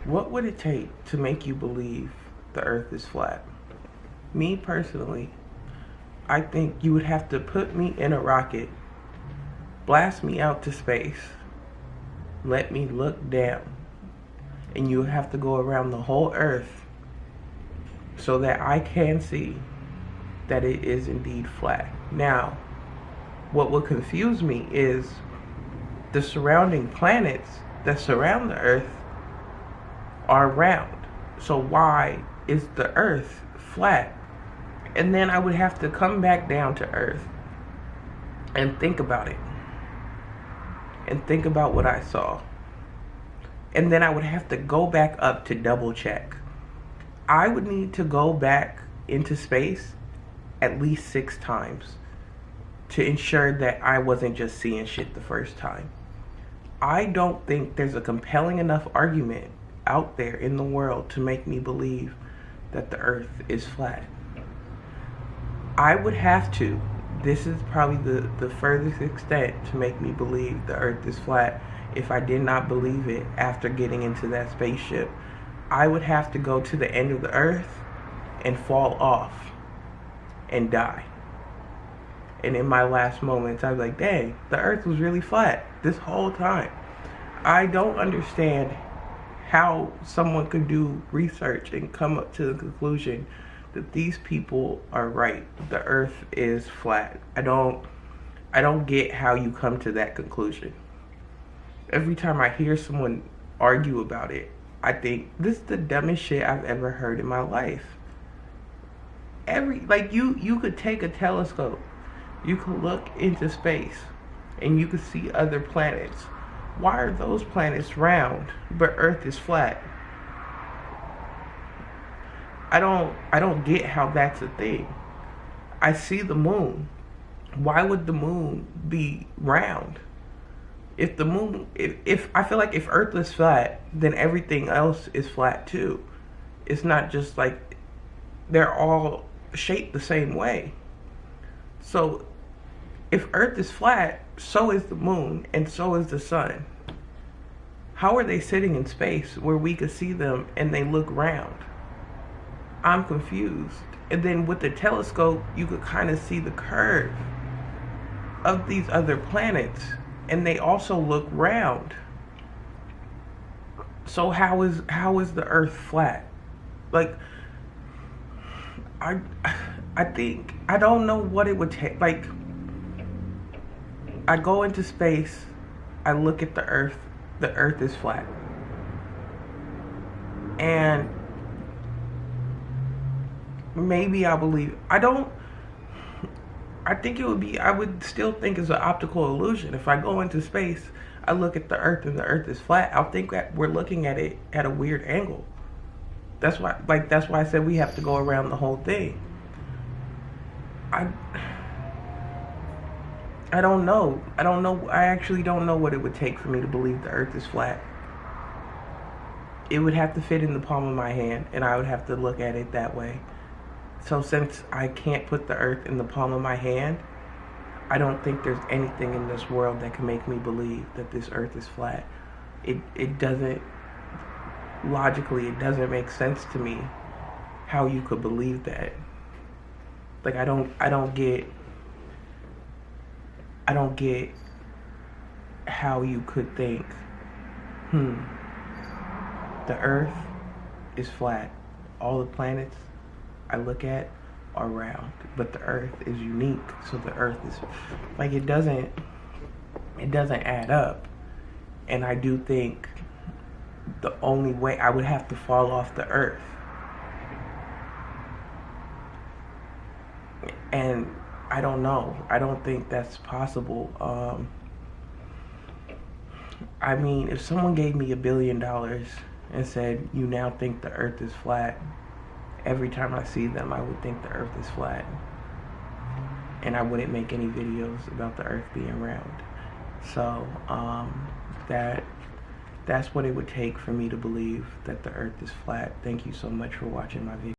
What would it take to make you believe the earth is flat? Me personally, I think you would have to put me in a rocket, blast me out to space, let me look down, and you would have to go around the whole earth so that I can see that it is indeed flat. Now, what would confuse me is the surrounding planets that surround the earth are round. So why is the earth flat? And then I would have to come back down to earth and think about it. And think about what I saw. And then I would have to go back up to double check. I would need to go back into space at least 6 times to ensure that I wasn't just seeing shit the first time. I don't think there's a compelling enough argument out there in the world to make me believe that the earth is flat. I would have to, this is probably the furthest extent to make me believe the earth is flat. If I did not believe it after getting into that spaceship, I would have to go to the end of the earth and fall off and die. And in my last moments, I was like, dang, the earth was really flat this whole time. I don't understand how someone could do research and come up to the conclusion that these people are right. The earth is flat. I don't get how you come to that conclusion. Every time I hear someone argue about it, I think this is the dumbest shit I've ever heard in my life. You could take a telescope, you could look into space, and you could see other planets. Why are those planets round but Earth is flat? I don't get how that's a thing. I see the moon. Why would the moon be round? If the moon, if I feel like if Earth is flat, then everything else is flat too. It's not just like they're all shaped the same way. So if Earth is flat, so is the moon and so is the sun. How are they sitting in space where we could see them and they look round? I'm confused. And then with the telescope, you could kind of see the curve of these other planets and they also look round. So how is the earth flat? Like, I think, I don't know what it would take. Like, I go into space, I look at the earth is flat. And maybe I believe, I think it would be, I would still think it's an optical illusion. If I go into space, I look at the earth and the earth is flat, I'll think that we're looking at it at a weird angle. That's why I said we have to go around the whole thing. I don't know. I actually don't know what it would take for me to believe the earth is flat. It would have to fit in the palm of my hand, and I would have to look at it that way. So since I can't put the earth in the palm of my hand, I don't think there's anything in this world that can make me believe that this earth is flat. It doesn't, logically, it doesn't make sense to me how you could believe that. Like, I don't get how you could think, the earth is flat. All the planets I look at are round, but the earth is unique. So the earth is, like, it doesn't add up. And I do think the only way I would have to fall off the earth. And I don't know. I don't think that's possible. I mean, if someone gave me $1 billion and said, you now think the earth is flat, every time I see them, I would think the earth is flat. And I wouldn't make any videos about the earth being round. So, that's what it would take for me to believe that the earth is flat. Thank you so much for watching my video.